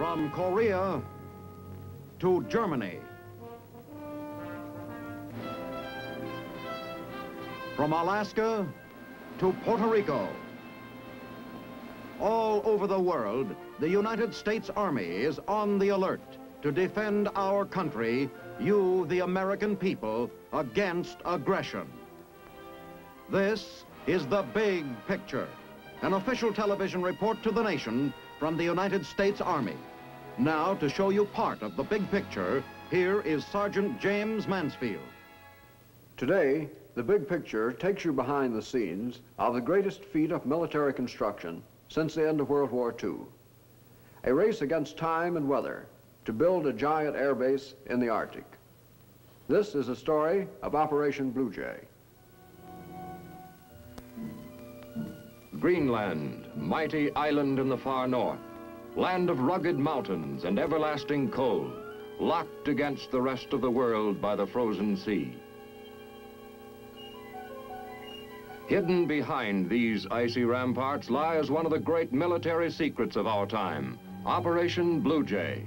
From Korea to Germany. From Alaska to Puerto Rico. All over the world, the United States Army is on the alert to defend our country, you, the American people, against aggression. This is The Big Picture, an official television report to the nation from the United States Army. Now, to show you part of the big picture, here is Sergeant James Mansfield. Today, The Big Picture takes you behind the scenes of the greatest feat of military construction since the end of World War II. A race against time and weather to build a giant air base in the Arctic. This is a story of Operation Blue Jay. Greenland, mighty island in the far north, land of rugged mountains and everlasting cold, locked against the rest of the world by the frozen sea. Hidden behind these icy ramparts lies one of the great military secrets of our time, Operation Blue Jay.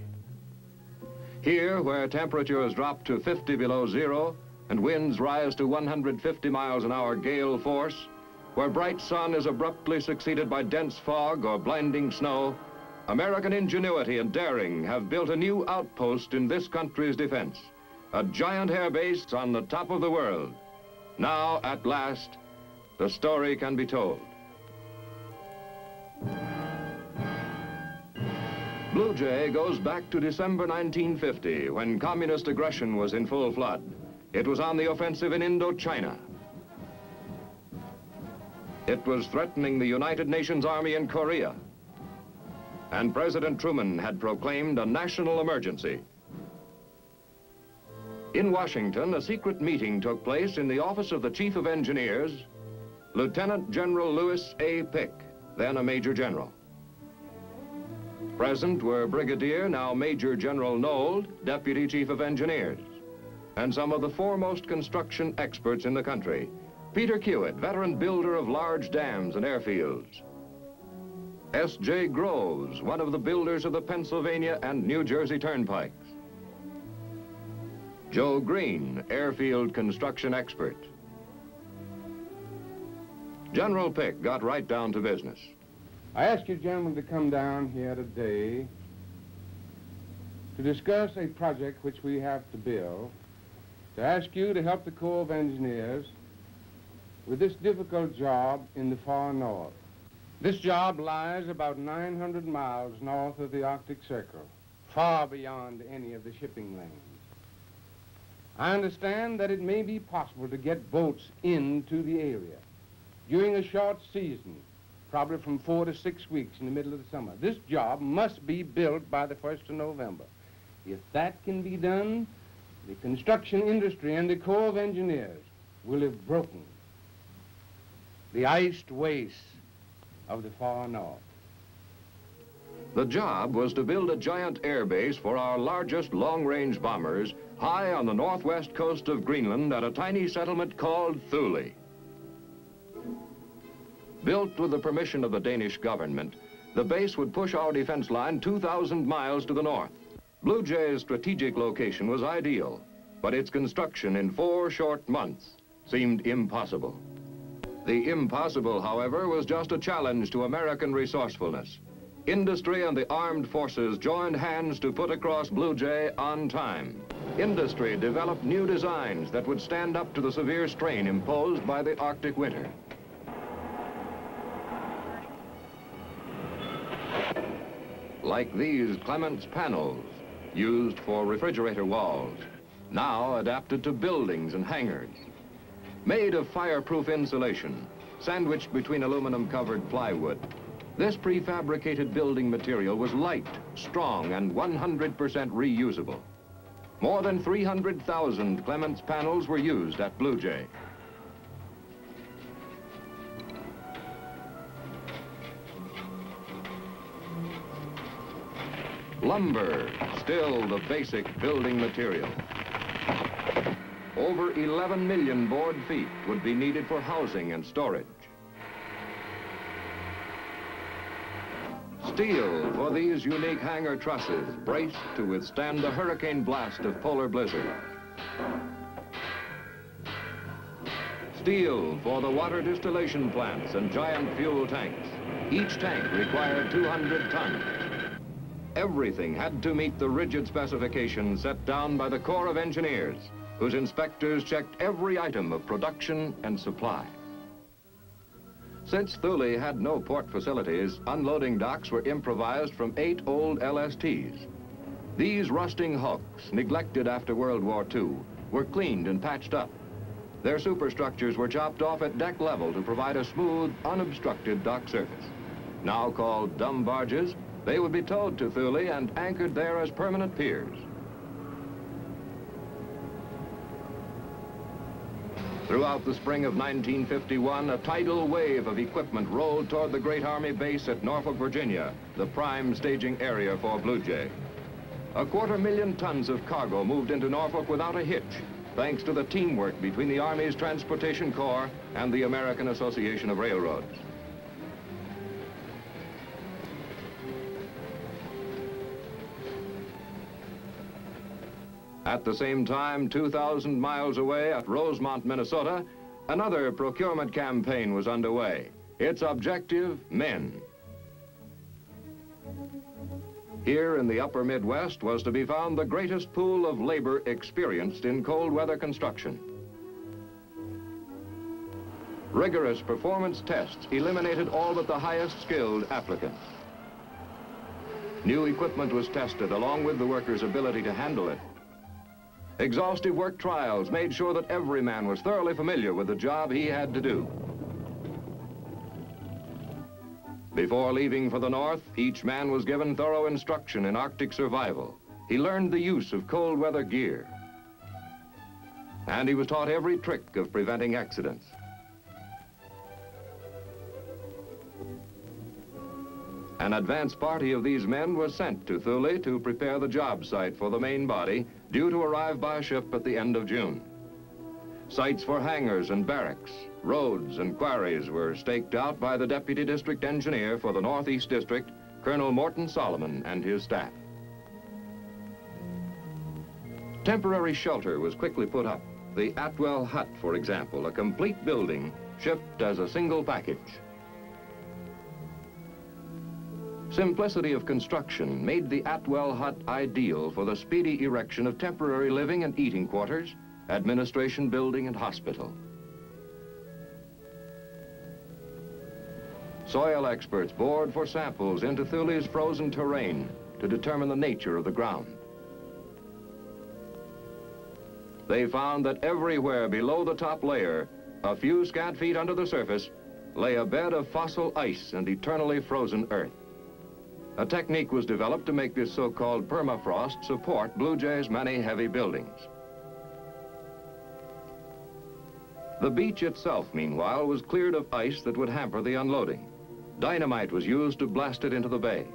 Here, where temperatures drop to 50 below zero and winds rise to 150 miles an hour gale force, where bright sun is abruptly succeeded by dense fog or blinding snow, American ingenuity and daring have built a new outpost in this country's defense, a giant air base on the top of the world. Now, at last, the story can be told. Blue Jay goes back to December 1950, when communist aggression was in full flood. It was on the offensive in Indochina. It was threatening the United Nations Army in Korea. And President Truman had proclaimed a national emergency. In Washington, a secret meeting took place in the office of the Chief of Engineers, Lieutenant General Lewis A. Pick, then a Major General. Present were Brigadier, now Major General Nold, Deputy Chief of Engineers, and some of the foremost construction experts in the country. Peter Kiewit, veteran builder of large dams and airfields. S.J. Groves, one of the builders of the Pennsylvania and New Jersey turnpikes. Joe Green, airfield construction expert. General Pick got right down to business. I ask you gentlemen to come down here today to discuss a project which we have to build, to ask you to help the Corps of Engineers with this difficult job in the far north. This job lies about 900 miles north of the Arctic Circle, far beyond any of the shipping lanes. I understand that it may be possible to get boats into the area during a short season, probably from 4 to 6 weeks in the middle of the summer. This job must be built by the 1st of November. If that can be done, the construction industry and the Corps of Engineers will have broken the iced wastes of the far north. The job was to build a giant air base for our largest long-range bombers high on the northwest coast of Greenland at a tiny settlement called Thule. Built with the permission of the Danish government, the base would push our defense line 2,000 miles to the north. Blue Jay's strategic location was ideal, but its construction in 4 short months seemed impossible. The impossible, however, was just a challenge to American resourcefulness. Industry and the armed forces joined hands to put across Blue Jay on time. Industry developed new designs that would stand up to the severe strain imposed by the Arctic winter. Like these Clements panels, used for refrigerator walls, now adapted to buildings and hangars. Made of fireproof insulation, sandwiched between aluminum-covered plywood, this prefabricated building material was light, strong, and 100% reusable. More than 300,000 Clements panels were used at Blue Jay. Lumber, still the basic building material. Over 11 million board feet would be needed for housing and storage. Steel for these unique hanger trusses, braced to withstand the hurricane blast of polar blizzard. Steel for the water distillation plants and giant fuel tanks. Each tank required 200 tons. Everything had to meet the rigid specifications set down by the Corps of Engineers, whose inspectors checked every item of production and supply. Since Thule had no port facilities, unloading docks were improvised from 8 old LSTs. These rusting hulks, neglected after World War II, were cleaned and patched up. Their superstructures were chopped off at deck level to provide a smooth, unobstructed dock surface. Now called dumb barges, they would be towed to Thule and anchored there as permanent piers. Throughout the spring of 1951, a tidal wave of equipment rolled toward the great Army base at Norfolk, Virginia, the prime staging area for Blue Jay. 250,000 tons of cargo moved into Norfolk without a hitch, thanks to the teamwork between the Army's Transportation Corps and the American Association of Railroads. At the same time, 2,000 miles away at Rosemont, Minnesota, another procurement campaign was underway. Its objective, men. Here in the upper Midwest was to be found the greatest pool of labor experienced in cold weather construction. Rigorous performance tests eliminated all but the highest skilled applicants. New equipment was tested along with the workers' ability to handle it. Exhaustive work trials made sure that every man was thoroughly familiar with the job he had to do. Before leaving for the North, each man was given thorough instruction in Arctic survival. He learned the use of cold weather gear. And he was taught every trick of preventing accidents. An advance party of these men was sent to Thule to prepare the job site for the main body, due to arrive by ship at the end of June. Sites for hangars and barracks, roads and quarries were staked out by the Deputy District Engineer for the Northeast District, Colonel Morton Solomon, and his staff. Temporary shelter was quickly put up. The Atwell hut, for example, a complete building shipped as a single package. Simplicity of construction made the Atwell hut ideal for the speedy erection of temporary living and eating quarters, administration building, and hospital. Soil experts bored for samples into Thule's frozen terrain to determine the nature of the ground. They found that everywhere below the top layer, a few scant feet under the surface, lay a bed of fossil ice and eternally frozen earth. A technique was developed to make this so-called permafrost support Blue Jay's many heavy buildings. The beach itself, meanwhile, was cleared of ice that would hamper the unloading. Dynamite was used to blast it into the bay.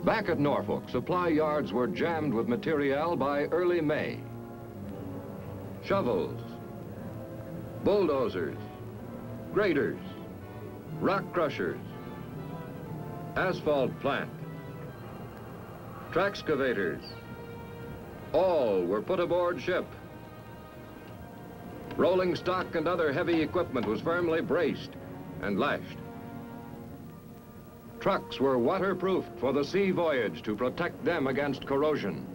Back at Norfolk, supply yards were jammed with material by early May. Shovels, bulldozers, graders, rock crushers, asphalt plant, traxcavators, all were put aboard ship. Rolling stock and other heavy equipment was firmly braced and lashed. Trucks were waterproofed for the sea voyage to protect them against corrosion.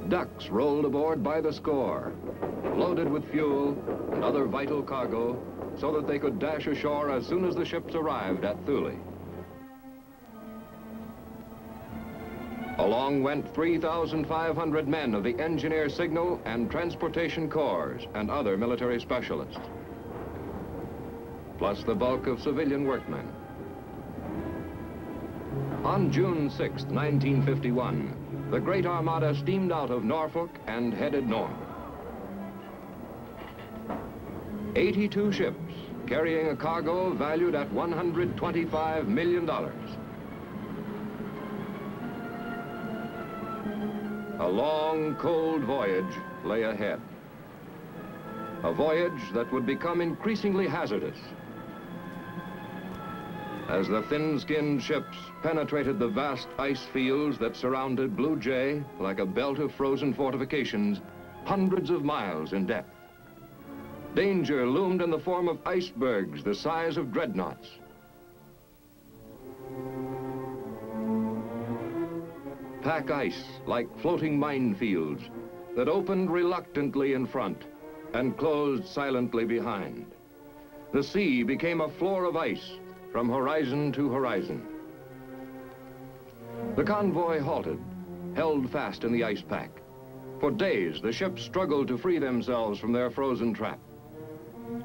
Ducks rolled aboard by the score, loaded with fuel and other vital cargo, so that they could dash ashore as soon as the ships arrived at Thule. Along went 3,500 men of the Engineer Signal and Transportation Corps and other military specialists, plus the bulk of civilian workmen. On June 6, 1951, the Great Armada steamed out of Norfolk and headed north. 82 ships carrying a cargo valued at $125 million. A long, cold voyage lay ahead. A voyage that would become increasingly hazardous. As the thin-skinned ships penetrated the vast ice fields that surrounded Blue Jay like a belt of frozen fortifications, hundreds of miles in depth. Danger loomed in the form of icebergs the size of dreadnoughts. Pack ice like floating minefields that opened reluctantly in front and closed silently behind. The sea became a floor of ice from horizon to horizon. The convoy halted, held fast in the ice pack. For days, the ships struggled to free themselves from their frozen trap.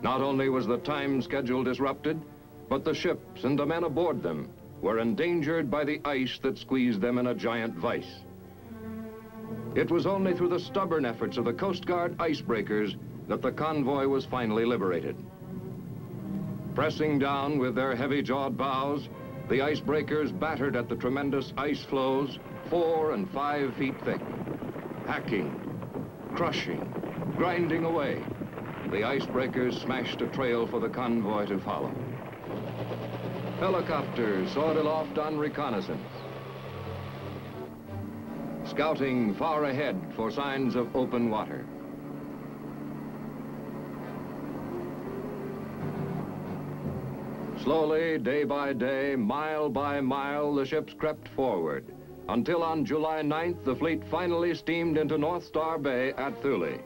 Not only was the time schedule disrupted, but the ships and the men aboard them were endangered by the ice that squeezed them in a giant vise. It was only through the stubborn efforts of the Coast Guard icebreakers that the convoy was finally liberated. Pressing down with their heavy-jawed bows, the icebreakers battered at the tremendous ice floes 4 and 5 feet thick. Hacking, crushing, grinding away, the icebreakers smashed a trail for the convoy to follow. Helicopters soared aloft on reconnaissance, scouting far ahead for signs of open water. Slowly, day by day, mile by mile, the ships crept forward, until on July 9th, the fleet finally steamed into North Star Bay at Thule.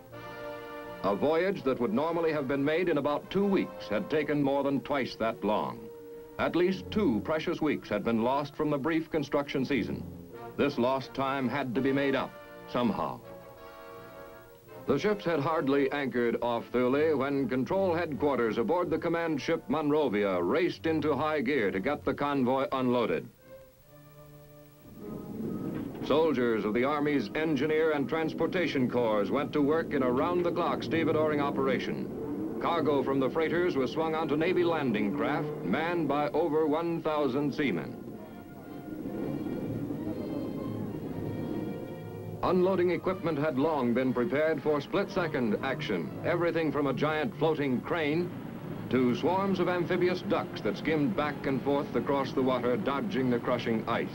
A voyage that would normally have been made in about 2 weeks had taken more than twice that long. At least 2 precious weeks had been lost from the brief construction season. This lost time had to be made up somehow. The ships had hardly anchored off Thule when control headquarters aboard the command ship Monrovia raced into high gear to get the convoy unloaded. Soldiers of the Army's Engineer and Transportation Corps went to work in a round-the-clock stevedoring operation. Cargo from the freighters was swung onto Navy landing craft manned by over 1,000 seamen. Unloading equipment had long been prepared for split-second action, everything from a giant floating crane to swarms of amphibious ducks that skimmed back and forth across the water, dodging the crushing ice.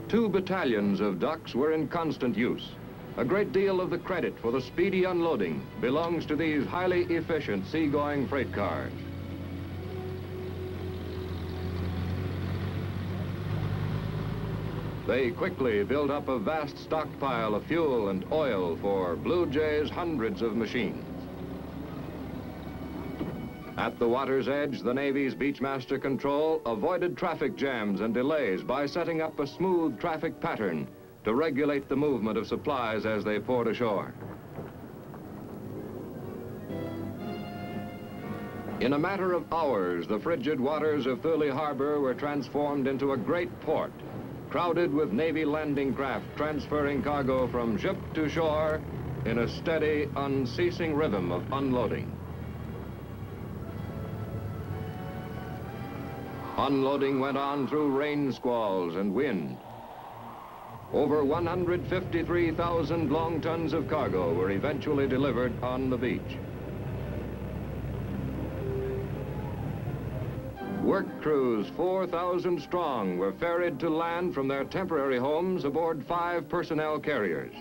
2 battalions of ducks were in constant use. A great deal of the credit for the speedy unloading belongs to these highly efficient seagoing freight cars. They quickly built up a vast stockpile of fuel and oil for Blue Jay's hundreds of machines. At the water's edge, the Navy's Beachmaster Control avoided traffic jams and delays by setting up a smooth traffic pattern to regulate the movement of supplies as they poured ashore. In a matter of hours, the frigid waters of Thule Harbor were transformed into a great port, crowded with Navy landing craft transferring cargo from ship to shore in a steady, unceasing rhythm of unloading. Unloading went on through rain squalls and wind. Over 153,000 long tons of cargo were eventually delivered on the beach. Work crews, 4,000 strong, were ferried to land from their temporary homes aboard 5 personnel carriers.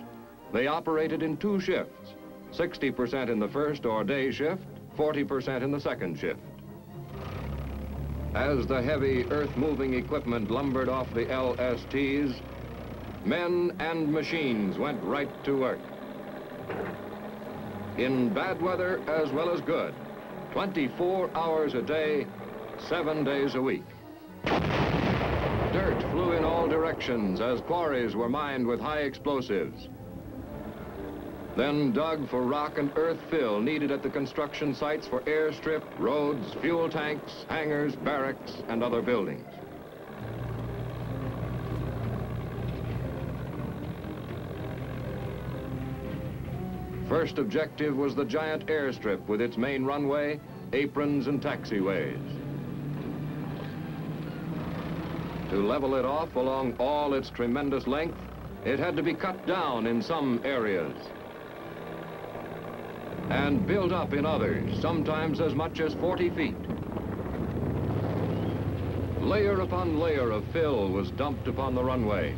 They operated in 2 shifts, 60% in the first or day shift, 40% in the second shift. As the heavy earth-moving equipment lumbered off the LSTs, men and machines went right to work. In bad weather as well as good, 24 hours a day, 7 days a week. Dirt flew in all directions as quarries were mined with high explosives, then dug for rock and earth fill needed at the construction sites for airstrip, roads, fuel tanks, hangars, barracks, and other buildings. First objective was the giant airstrip with its main runway, aprons, and taxiways. To level it off along all its tremendous length, it had to be cut down in some areas and built up in others, sometimes as much as 40 feet. Layer upon layer of fill was dumped upon the runway,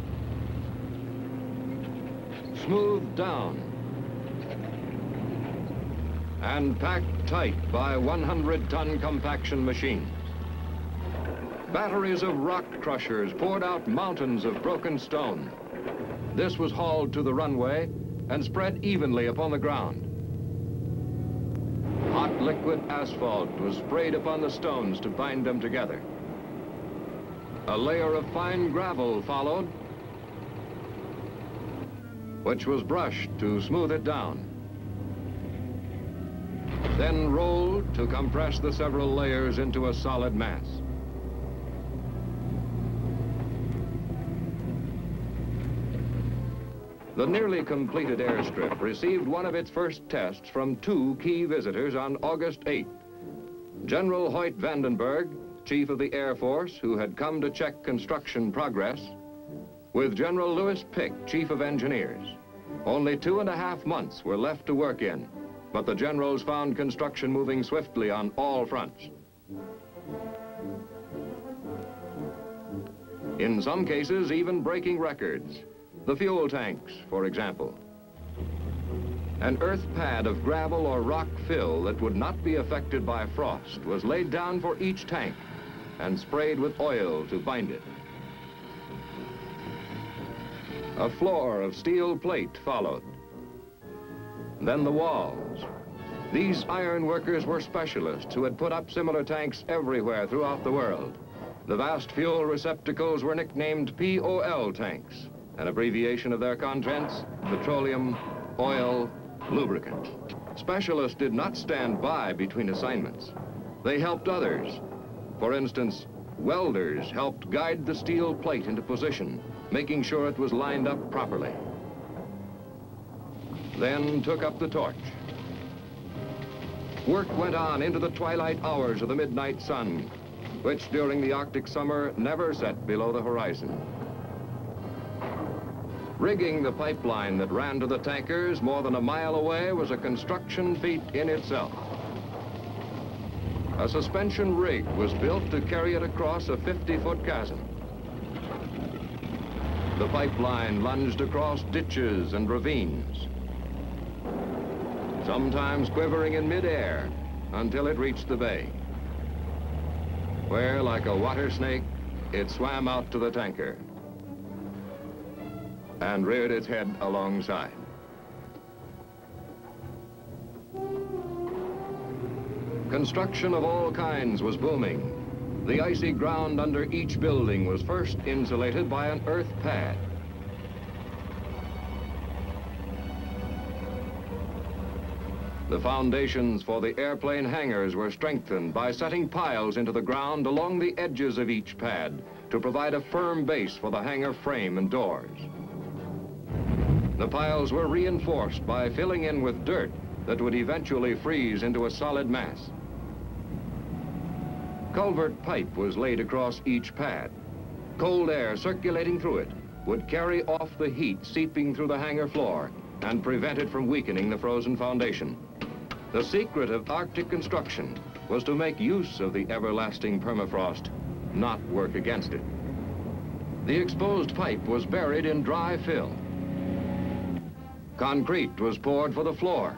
smoothed down, and packed tight by 100-ton compaction machines. Batteries of rock crushers poured out mountains of broken stone. This was hauled to the runway and spread evenly upon the ground. Hot liquid asphalt was sprayed upon the stones to bind them together. A layer of fine gravel followed, which was brushed to smooth it down, then rolled to compress the several layers into a solid mass. The nearly completed airstrip received one of its first tests from 2 key visitors on August 8th. General Hoyt Vandenberg, Chief of the Air Force, who had come to check construction progress, with General Lewis Pick, Chief of Engineers. Only 2.5 months were left to work in, but the generals found construction moving swiftly on all fronts. In some cases, even breaking records. The fuel tanks, for example. An earth pad of gravel or rock fill that would not be affected by frost was laid down for each tank and sprayed with oil to bind it. A floor of steel plate followed. Then the walls. These iron workers were specialists who had put up similar tanks everywhere throughout the world. The vast fuel receptacles were nicknamed POL tanks, an abbreviation of their contents: petroleum, oil, lubricant. Specialists did not stand by between assignments. They helped others. For instance, welders helped guide the steel plate into position, making sure it was lined up properly. Then took up the torch. Work went on into the twilight hours of the midnight sun, which during the Arctic summer never set below the horizon. Rigging the pipeline that ran to the tankers more than a mile away was a construction feat in itself. A suspension rig was built to carry it across a 50-foot chasm. The pipeline lunged across ditches and ravines, sometimes quivering in midair until it reached the bay, where, like a water snake, it swam out to the tanker and reared its head alongside. Construction of all kinds was booming. The icy ground under each building was first insulated by an earth pad. The foundations for the airplane hangars were strengthened by setting piles into the ground along the edges of each pad to provide a firm base for the hangar frame and doors. The piles were reinforced by filling in with dirt that would eventually freeze into a solid mass. Culvert pipe was laid across each pad. Cold air circulating through it would carry off the heat seeping through the hangar floor and prevent it from weakening the frozen foundation. The secret of Arctic construction was to make use of the everlasting permafrost, not work against it. The exposed pipe was buried in dry fill. Concrete was poured for the floor,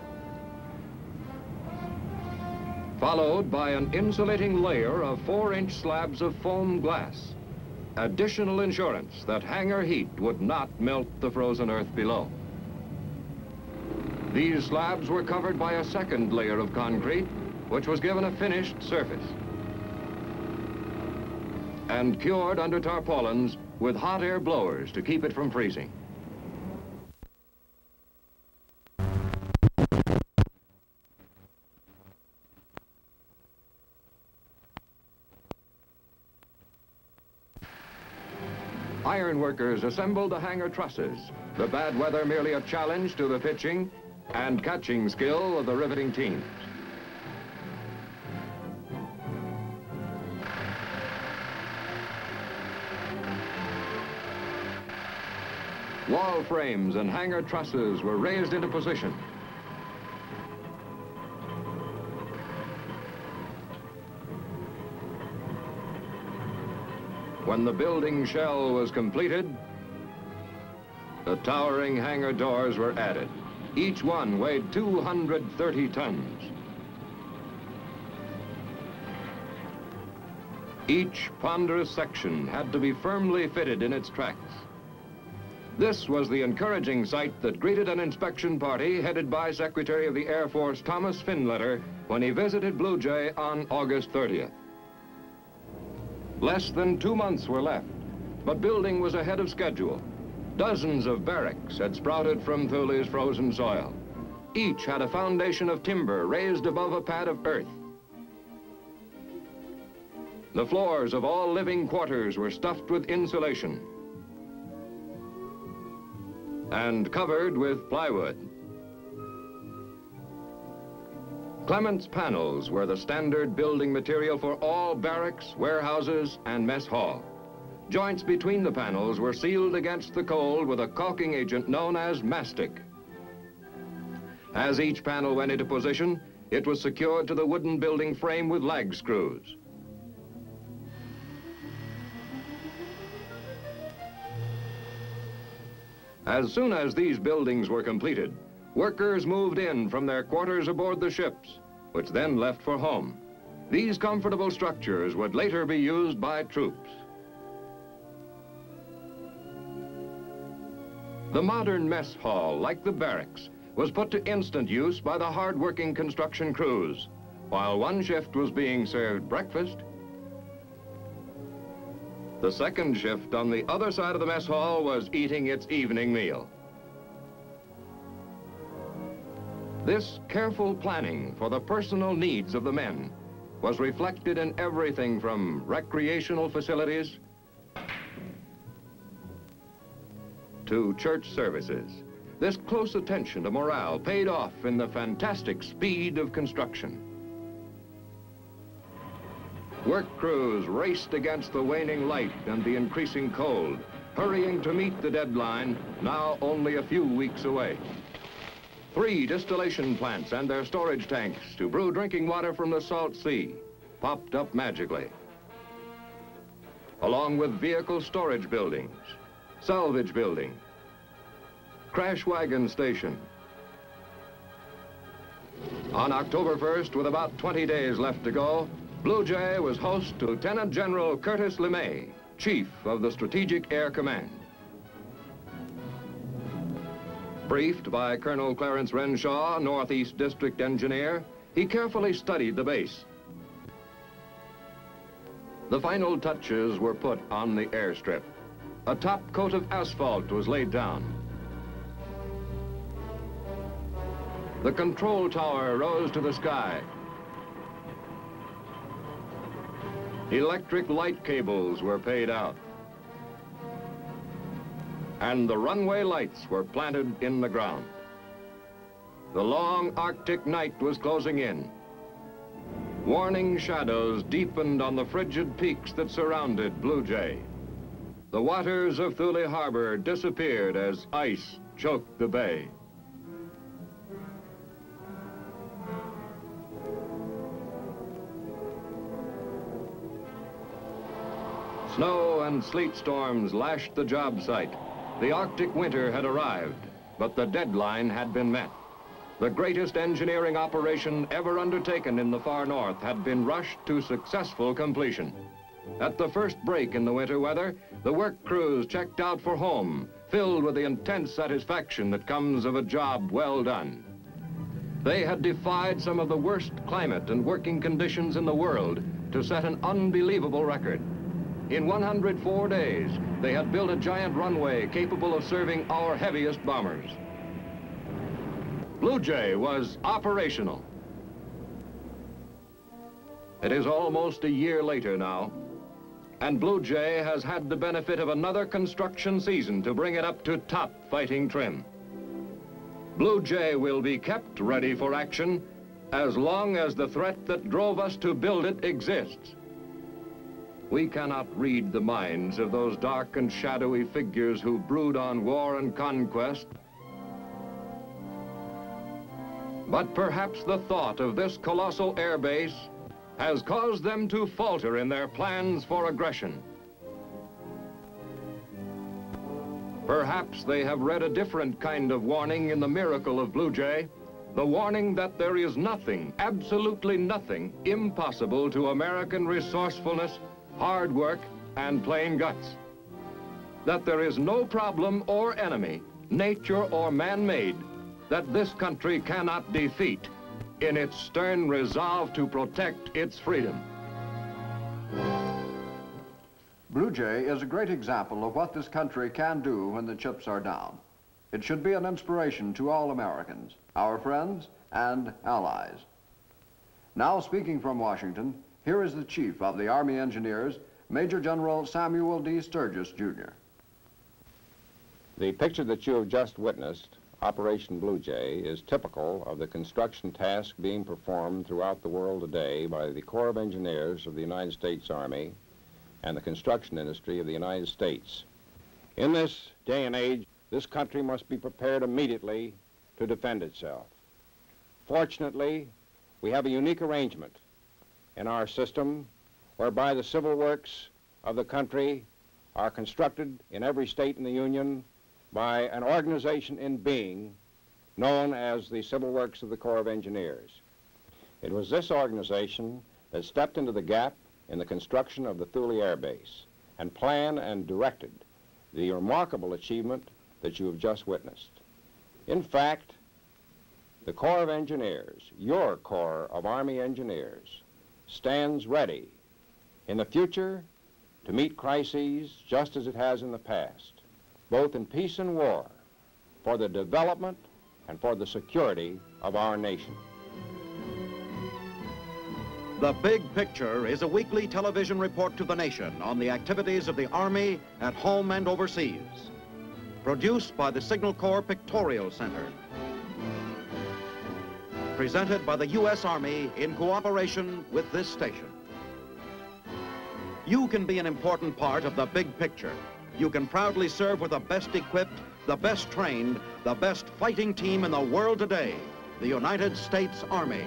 followed by an insulating layer of 4-inch slabs of foam glass. Additional insurance that hangar heat would not melt the frozen earth below. These slabs were covered by a second layer of concrete, which was given a finished surface, and cured under tarpaulins with hot air blowers to keep it from freezing. Iron workers assembled the hangar trusses, the bad weather merely a challenge to the pitching and catching skill of the riveting teams. Wall frames and hangar trusses were raised into position. When the building shell was completed, the towering hangar doors were added. Each one weighed 230 tons. Each ponderous section had to be firmly fitted in its tracks. This was the encouraging sight that greeted an inspection party headed by Secretary of the Air Force Thomas Finletter when he visited Blue Jay on August 30th. Less than 2 months were left, but building was ahead of schedule. Dozens of barracks had sprouted from Thule's frozen soil. Each had a foundation of timber raised above a pad of earth. The floors of all living quarters were stuffed with insulation and covered with plywood. Clement's panels were the standard building material for all barracks, warehouses, and mess hall. Joints between the panels were sealed against the cold with a caulking agent known as mastic. As each panel went into position, it was secured to the wooden building frame with lag screws. As soon as these buildings were completed, workers moved in from their quarters aboard the ships, which then left for home. These comfortable structures would later be used by troops. The modern mess hall, like the barracks, was put to instant use by the hard-working construction crews. While one shift was being served breakfast, the second shift on the other side of the mess hall was eating its evening meal. This careful planning for the personal needs of the men was reflected in everything from recreational facilities to church services. This close attention to morale paid off in the fantastic speed of construction. Work crews raced against the waning light and the increasing cold, hurrying to meet the deadline, now only a few weeks away. 3 distillation plants and their storage tanks to brew drinking water from the salt sea popped up magically, along with vehicle storage buildings, salvage building, crash wagon station. On October 1st, with about 20 days left to go, Blue Jay was host to Lieutenant General Curtis LeMay, Chief of the Strategic Air Command. Briefed by Colonel Clarence Renshaw, Northeast District Engineer, he carefully studied the base. The final touches were put on the airstrip. A top coat of asphalt was laid down. The control tower rose to the sky. Electric light cables were paid out. And the runway lights were planted in the ground. The long Arctic night was closing in. Warning shadows deepened on the frigid peaks that surrounded Blue Jay. The waters of Thule Harbor disappeared as ice choked the bay. Snow and sleet storms lashed the job site. The Arctic winter had arrived, but the deadline had been met. The greatest engineering operation ever undertaken in the far north had been rushed to successful completion. At the first break in the winter weather, the work crews checked out for home, filled with the intense satisfaction that comes of a job well done. They had defied some of the worst climate and working conditions in the world to set an unbelievable record. In 104 days, they had built a giant runway capable of serving our heaviest bombers. Blue Jay was operational. It is almost a year later now, and Blue Jay has had the benefit of another construction season to bring it up to top fighting trim. Blue Jay will be kept ready for action as long as the threat that drove us to build it exists. We cannot read the minds of those dark and shadowy figures who brood on war and conquest. But perhaps the thought of this colossal air base has caused them to falter in their plans for aggression. Perhaps they have read a different kind of warning in the miracle of Blue Jay, the warning that there is nothing, absolutely nothing, impossible to American resourcefulness, hard work, and plain guts. That there is no problem or enemy, nature or man-made, that this country cannot defeat in its stern resolve to protect its freedom. Blue Jay is a great example of what this country can do when the chips are down. It should be an inspiration to all Americans, our friends and allies. Now, speaking from Washington, here is the Chief of the Army Engineers, Major General Samuel D. Sturgis, Jr. The picture that you have just witnessed, Operation Blue Jay, is typical of the construction task being performed throughout the world today by the Corps of Engineers of the United States Army and the construction industry of the United States. In this day and age, this country must be prepared immediately to defend itself. Fortunately, we have a unique arrangement in our system whereby the civil works of the country are constructed in every state in the Union by an organization in being known as the Civil Works of the Corps of Engineers. It was this organization that stepped into the gap in the construction of the Thule Air Base and planned and directed the remarkable achievement that you have just witnessed. In fact, the Corps of Engineers, your Corps of Army Engineers, stands ready in the future to meet crises just as it has in the past, both in peace and war, for the development and for the security of our nation. The Big Picture is a weekly television report to the nation on the activities of the Army at home and overseas. Produced by the Signal Corps Pictorial Center. Presented by the U.S. Army in cooperation with this station. You can be an important part of the Big Picture. You can proudly serve with the best equipped, the best trained, the best fighting team in the world today, the United States Army.